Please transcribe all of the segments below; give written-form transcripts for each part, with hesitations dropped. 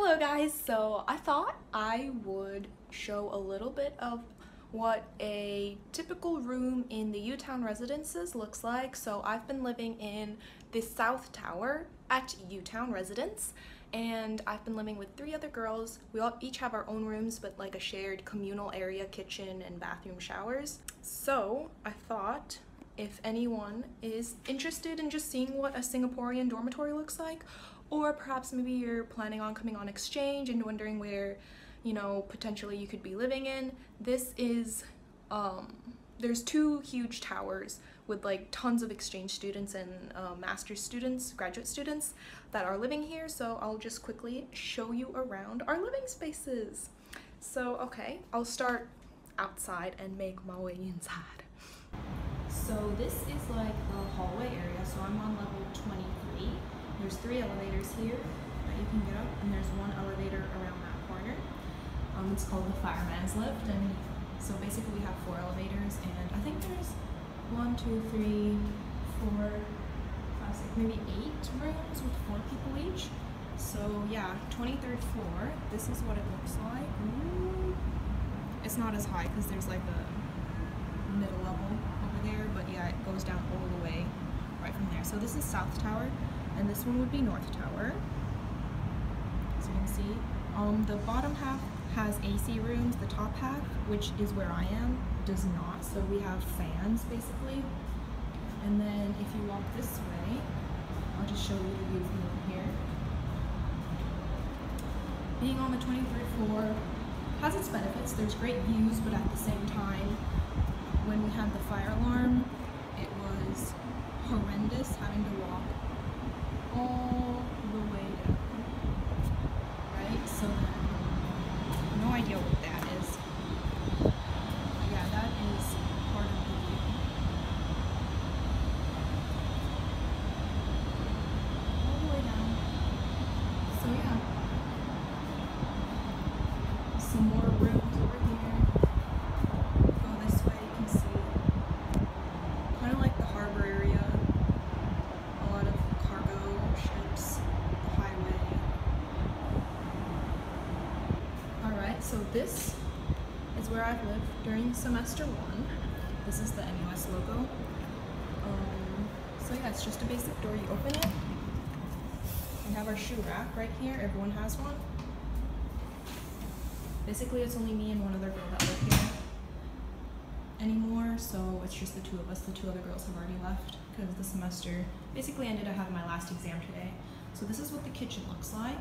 Hello guys, so I thought I would show a little bit of what a typical room in the UTown residences looks like. So I've been living in the South Tower at UTown residence, and I've been living with 3 other girls. We all each have our own rooms, but like a shared communal area, kitchen and bathroom, showers. So I thought if anyone is interested in just seeing what a Singaporean dormitory looks like, or perhaps maybe you're planning on coming on exchange and wondering where, you know, potentially you could be living in, this is, there's 2 huge towers with like tons of exchange students and master's students, graduate students that are living here. So I'll just quickly show you around our living spaces. So, okay, I'll start outside and make my way inside. So this is like the hallway area. So I'm on level 23. There's 3 elevators here that you can get up, and there's 1 elevator around that corner. It's called the fireman's lift, and so basically we have 4 elevators, and I think there's 1, 2, 3, 4, 5, 6, maybe 8 rooms with 4 people each. So yeah, 23rd floor, this is what it looks like. Ooh. It's not as high because there's like a middle level over there, but yeah, it goes down all the way right from there. So this is South Tower, and this one would be North Tower. As you can see, the bottom half has AC rooms. The top half, which is where I am, does not. So we have fans basically. And then if you walk this way, I'll just show you the view from over here. Being on the 23rd floor has its benefits. There's great views, but at the same time, when we had the fire alarm, it was horrendous having to walk all the way down, right? So then, no idea what that is. Yeah, that is part of the view. All the way down. So yeah, some more rooms over here. Go this way, you can see kind of like the harbor area. So this is where I've lived during semester 1. This is the NUS logo. So yeah, it's just a basic door. You open it. We have our shoe rack right here. Everyone has one. Basically, it's only me and 1 other girl that live here anymore. So it's just the 2 of us. The 2 other girls have already left because the semester basically ended. I had my last exam today. So this is what the kitchen looks like.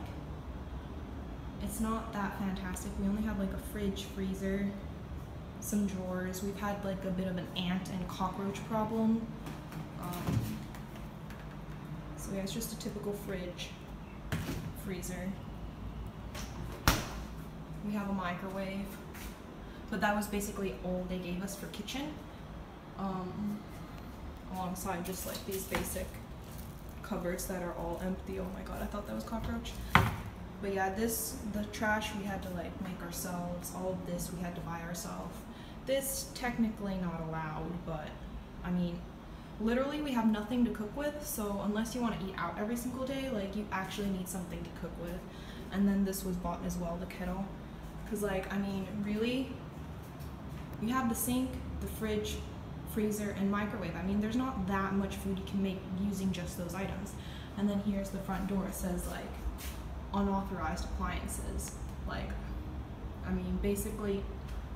It's not that fantastic. We only have like a fridge, freezer, some drawers. We've had like a bit of an ant and cockroach problem. So yeah, it's just a typical fridge, freezer. We have a microwave, but that was basically all they gave us for kitchen. Alongside just like these basic cupboards that are all empty. Oh my god, I thought that was cockroach. But yeah, the trash we had to like make ourselves. All of this we had to buy ourselves. This technically not allowed, but I mean, literally we have nothing to cook with. So unless you want to eat out every single day, like you actually need something to cook with. And then this was bought as well, the kettle. Cause like, I mean, really, you have the sink, the fridge, freezer, and microwave. I mean, there's not that much food you can make using just those items. And then here's the front door. It says like, unauthorized appliances. Like, I mean, basically.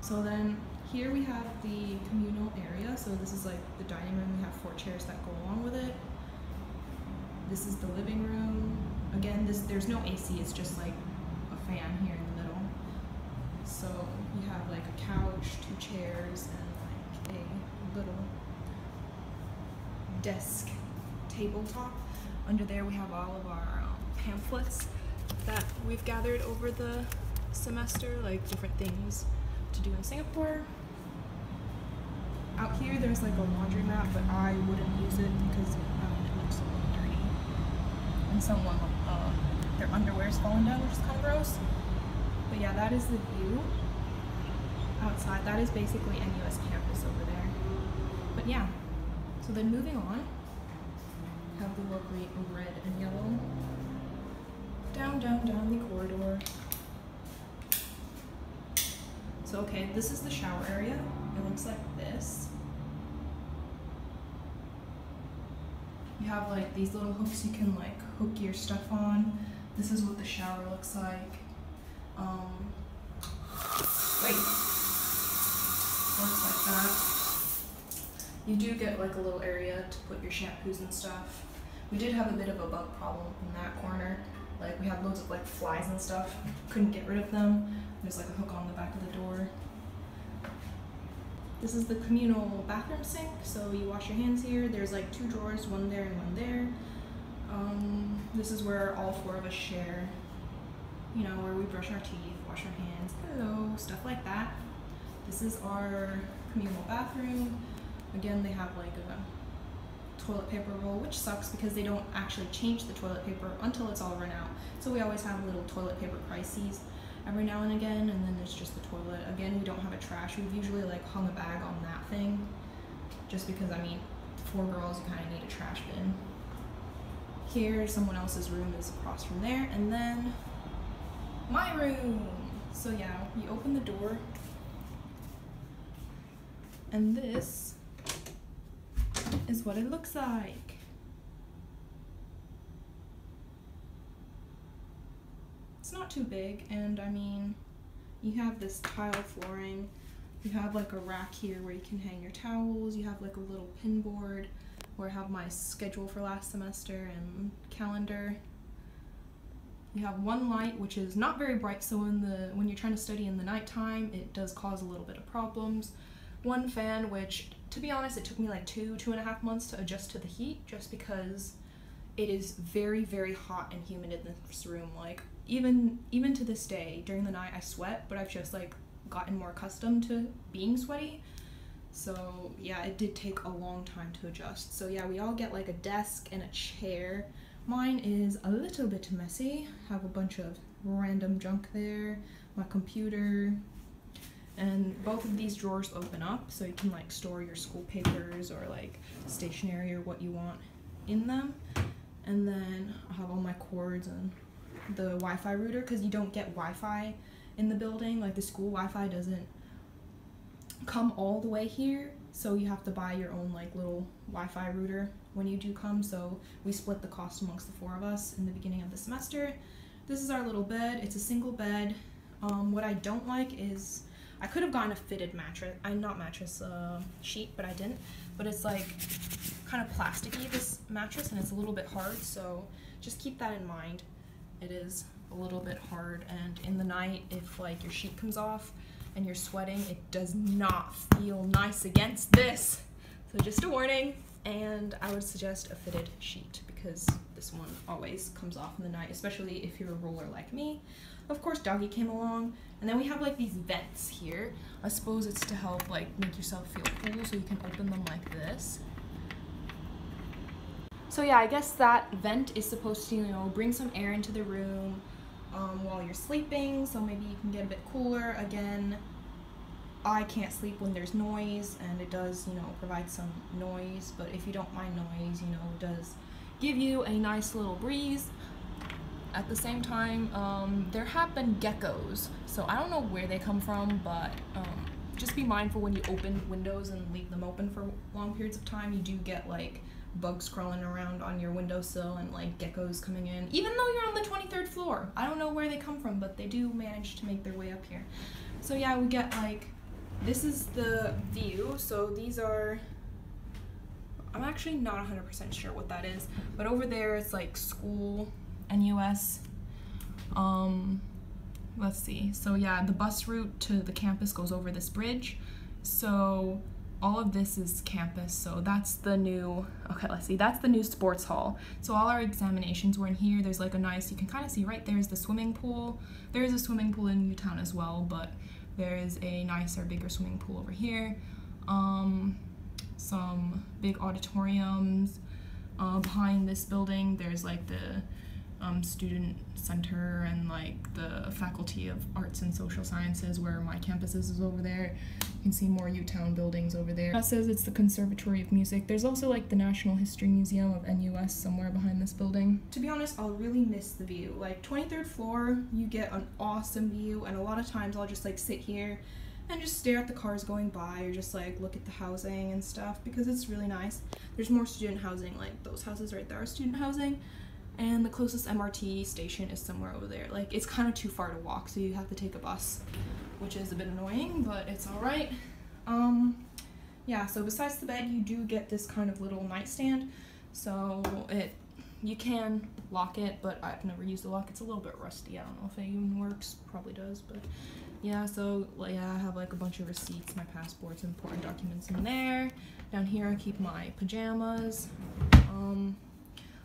So then here we have the communal area. So this is like the dining room. We have 4 chairs that go along with it. This is the living room. Again, there's no AC. It's just like a fan here in the middle. So you have like a couch, 2 chairs, and like a little desk tabletop. Under there we have all of our pamphlets that we've gathered over the semester, like different things to do in Singapore. Out here there's like a laundromat, but I wouldn't use it because it looks a little dirty. And someone, their underwear's fallen down, which is kind of gross. But yeah, that is the view outside. That is basically NUS campus over there. But yeah, so then moving on, have the lovely red and yellow. Down the corridor. So okay, this is the shower area. It looks like this. You have like these little hooks you can like hook your stuff on. This is what the shower looks like. Looks like that. You do get like a little area to put your shampoos and stuff. We did have a bit of a bug problem in that corner. Like we had loads of like flies and stuff. Couldn't get rid of them. There's like a hook on the back of the door. This is the communal bathroom sink, so you wash your hands here. There's like 2 drawers, one there and one there. This is where all 4 of us share, you know, where we brush our teeth, wash our hands, hello, stuff like that. This is our communal bathroom. Again, they have like a toilet paper roll, which sucks because they don't actually change the toilet paper until it's all run out. So we always have little toilet paper crises every now and again, and then there's just the toilet. Again, we don't have a trash. We've usually like hung a bag on that thing, just because, I mean, 4 girls, you kind of need a trash bin. Here, someone else's room is across from there, and then my room. So yeah, you open the door, and this is what it looks like. It's not too big, and I mean, you have this tile flooring. You have like a rack here where you can hang your towels. You have like a little pin board where I have my schedule for last semester and calendar. You have 1 light, which is not very bright, so when you're trying to study in the nighttime, it does cause a little bit of problems. 1 fan, which, to be honest, it took me like 2.5 months to adjust to the heat, just because it is very, very hot and humid in this room. Like, even to this day, during the night I sweat, but I've just like gotten more accustomed to being sweaty. So yeah, it did take a long time to adjust. So yeah, we all get like a desk and a chair. Mine is a little bit messy. Have a bunch of random junk there, my computer, and both of these drawers open up so you can like store your school papers or like stationery or what you want in them. And then I have all my cords and the Wi-Fi router, because you don't get Wi-Fi in the building. Like the school Wi-Fi doesn't come all the way here, so you have to buy your own like little Wi-Fi router when you do come. So we split the cost amongst the 4 of us in the beginning of the semester. This is our little bed. It's a single bed. What I don't like is I could have gotten a fitted mattress. Sheet, but I didn't. But it's like kind of plasticky, this mattress, and it's a little bit hard, so just keep that in mind. It is a little bit hard, and in the night, if like your sheet comes off and you're sweating, it does not feel nice against this. So just a warning, and I would suggest a fitted sheet because this one always comes off in the night, especially if you're a roller like me. Of course, doggy came along, and then we have like these vents here. I suppose it's to help like make yourself feel cool, so you can open them like this. So yeah, I guess that vent is supposed to, you know, bring some air into the room while you're sleeping, so maybe you can get a bit cooler. Again, I can't sleep when there's noise, and it does, you know, provide some noise, but if you don't mind noise, you know, it does give you a nice little breeze. At the same time, there have been geckos, so I don't know where they come from, but just be mindful when you open windows and leave them open for long periods of time. You do get like bugs crawling around on your windowsill and like geckos coming in, even though you're on the 23rd floor. I don't know where they come from, but they do manage to make their way up here. So yeah, we get like, this is the view. So these are, I'm actually not 100% sure what that is, but over there it's like school, NUS. Let's see. So yeah, the bus route to the campus goes over this bridge. So all of this is campus, so that's the new, okay, let's see, that's the new sports hall. So all our examinations were in here. There's like a nice, you can kind of see right there's the swimming pool. There is a swimming pool in UTown as well, but there is a nicer, bigger swimming pool over here. Some big auditoriums. Behind this building, there's like the student center and like the Faculty of Arts and Social Sciences, where my campus is over there. You can see more UTown buildings over there. That says it's the Conservatory of Music. There's also like the National History Museum of NUS somewhere behind this building. To be honest, I'll really miss the view. Like 23rd floor, you get an awesome view, and a lot of times I'll just like sit here and just stare at the cars going by, or just like look at the housing and stuff, because it's really nice. There's more student housing, like those houses right there are student housing, and the closest MRT station is somewhere over there. Like, it's kind of too far to walk, so you have to take a bus, which is a bit annoying, but it's alright. Yeah, so besides the bed, you do get this kind of little nightstand. So you can lock it, but I've never used the lock. It's a little bit rusty. I don't know if it even works. Probably does, but yeah. So yeah, I have like a bunch of receipts, my passports, and important documents in there. Down here, I keep my pajamas.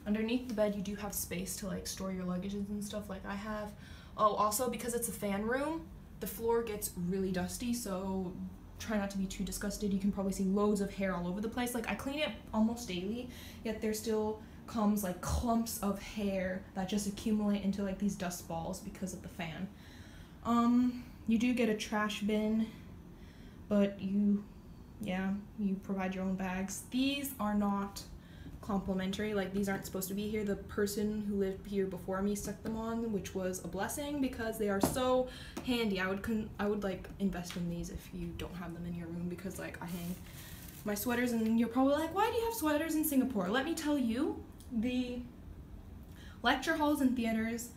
Underneath the bed, you do have space to like store your luggages and stuff like I have. Oh, also because it's a fan room, the floor gets really dusty, so try not to be too disgusted. You can probably see loads of hair all over the place. Like, I clean it almost daily, yet there still comes like clumps of hair that just accumulate into like these dust balls because of the fan. You do get a trash bin, but you provide your own bags. These are not complimentary, like these aren't supposed to be here. The person who lived here before me stuck them on, which was a blessing because they are so handy. I would like invest in these if you don't have them in your room, because like I hang my sweaters, and you're probably like, why do you have sweaters in Singapore? Let me tell you, the lecture halls and theaters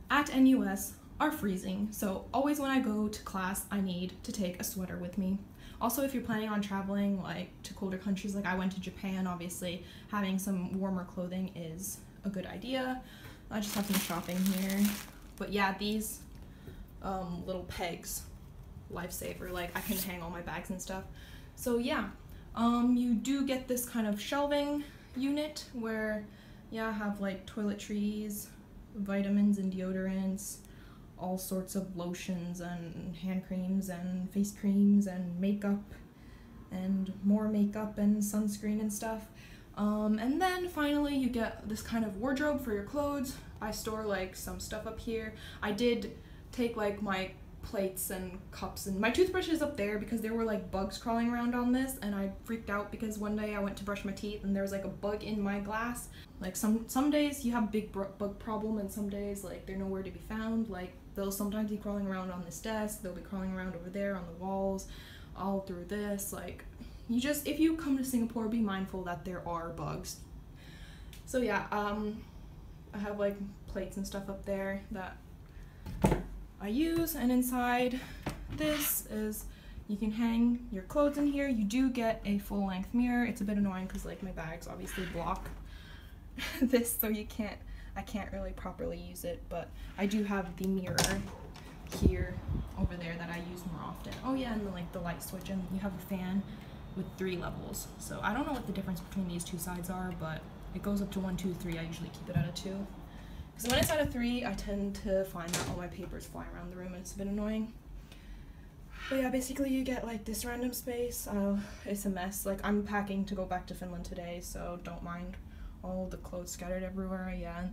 at NUS are freezing, so always when I go to class I need to take a sweater with me. Also, if you're planning on traveling like to colder countries, like I went to Japan, obviously having some warmer clothing is a good idea. I just have some shopping here. But yeah, these little pegs, lifesaver, like I can hang all my bags and stuff. So yeah, you do get this kind of shelving unit where, yeah, I have like toiletries, vitamins and deodorants, all sorts of lotions and hand creams and face creams and makeup and more makeup and sunscreen and stuff. And then finally you get this kind of wardrobe for your clothes. I store like some stuff up here. I did take like my plates and cups, and my toothbrush is up there because there were like bugs crawling around on this, and I freaked out because one day I went to brush my teeth and there was like a bug in my glass. Like some days you have a big bug problem, and some days like they're nowhere to be found. Like they'll sometimes be crawling around on this desk, they'll be crawling around over there on the walls, all through this. Like, you just, if you come to Singapore, be mindful that there are bugs. So yeah, I have like plates and stuff up there that I use, and inside this is, you can hang your clothes in here. You do get a full-length mirror. It's a bit annoying because like my bags obviously block this, so I can't really properly use it, but I do have the mirror here over there that I use more often. Oh yeah, and then like the light switch, and you have a fan with 3 levels. So I don't know what the difference between these 2 sides are, but it goes up to 1, 2, 3. I usually keep it at a 2. Because when it's at a 3, I tend to find that all my papers fly around the room, and it's a bit annoying. But yeah, basically you get like this random space. It's a mess. Like, I'm packing to go back to Finland today, so don't mind all the clothes scattered everywhere. Yeah,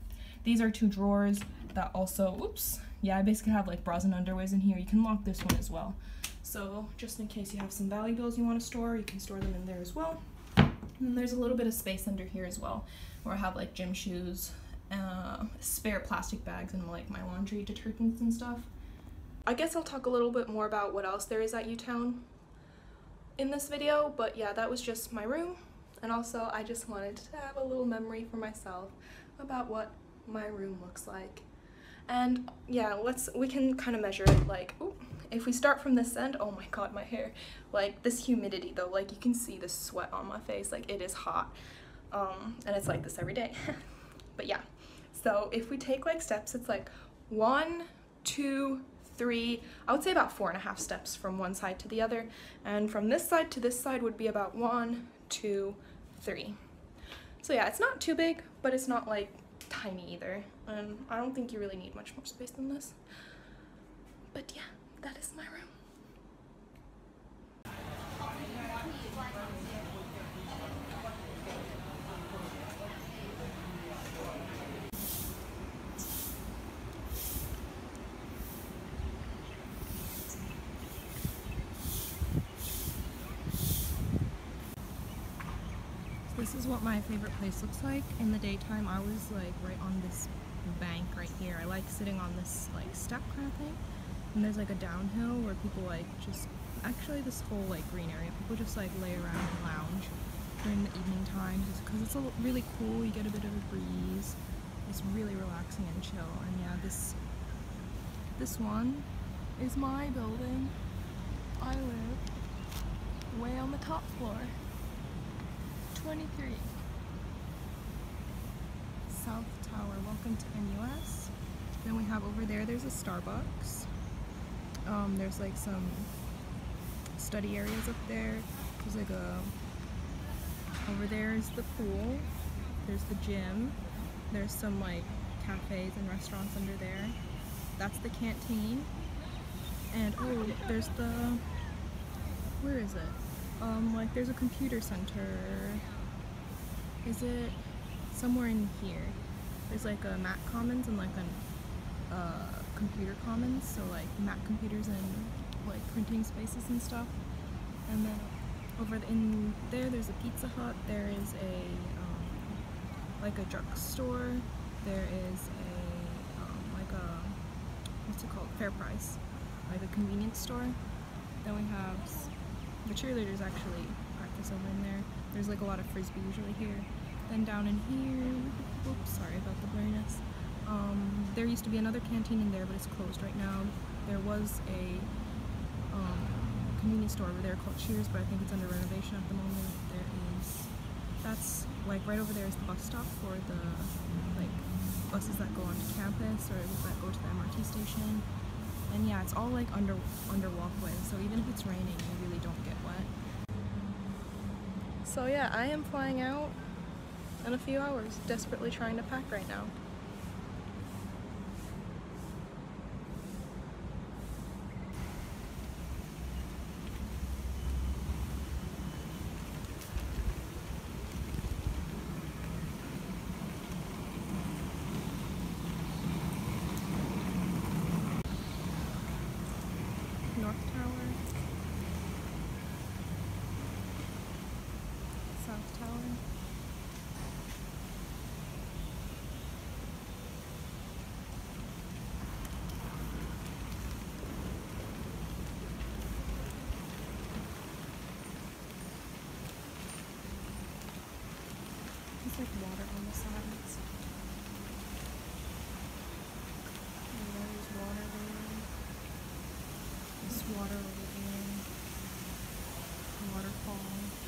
these are 2 drawers that also, oops, yeah, I basically have like bras and underwears in here. You can lock this one as well, so just in case you have some valuables you want to store, you can store them in there as well. And then there's a little bit of space under here as well, where I have like gym shoes, spare plastic bags, and like my laundry detergents and stuff. I guess I'll talk a little bit more about what else there is at UTown in this video, but yeah, that was just my room. And also, I just wanted to have a little memory for myself about what my room looks like. And yeah, we can kind of measure it. Like, ooh, if we start from this end, oh my god, my hair. Like, this humidity though, like you can see the sweat on my face, like it is hot. And it's like this every day. But yeah, so if we take like steps, it's like 1, 2, 3, I would say about 4.5 steps from one side to the other. And from this side to this side would be about 1, 2, 3. So yeah, it's not too big, but it's not like tiny either, and I don't think you really need much more space than this. But yeah, that is my room. This is what my favorite place looks like. In the daytime, I was like right on this bank right here. I like sitting on this like step kind of thing. And there's like a downhill where people like just, actually this whole like green area, people just like lay around and lounge during the evening time just because it's really cool. You get a bit of a breeze. It's really relaxing and chill. And yeah, this one is my building. I live way on the top floor. 23. South Tower. Welcome to NUS. Then we have over there, there's a Starbucks. There's like some study areas up there. There's like over there is the pool. There's the gym. There's some like cafes and restaurants under there. That's the canteen. And oh, there's where is it? Like there's a computer center. Is it somewhere in here? There's like a Mac Commons and like a computer commons, so like Mac computers and like printing spaces and stuff. And then over in there, there's a Pizza Hut. There is like a drugstore. There is like a what's it called? Fair Price, like a convenience store. Then we have the cheerleaders actually practice over in there. There's like a lot of frisbee usually here. Then down in here, oops, sorry about the blurriness. There used to be another canteen in there, but it's closed right now. There was a convenience store over there called Cheers, but I think it's under renovation at the moment. That's like right over there is the bus stop for the like buses that go onto campus or that go to the MRT station. And yeah, it's all like under walkways, so even if it's raining, you really don't get wet. So yeah, I am flying out in a few hours, desperately trying to pack right now. North Tower, South Tower. There's like water on the sides. And there's water there. There's water over there. Waterfall.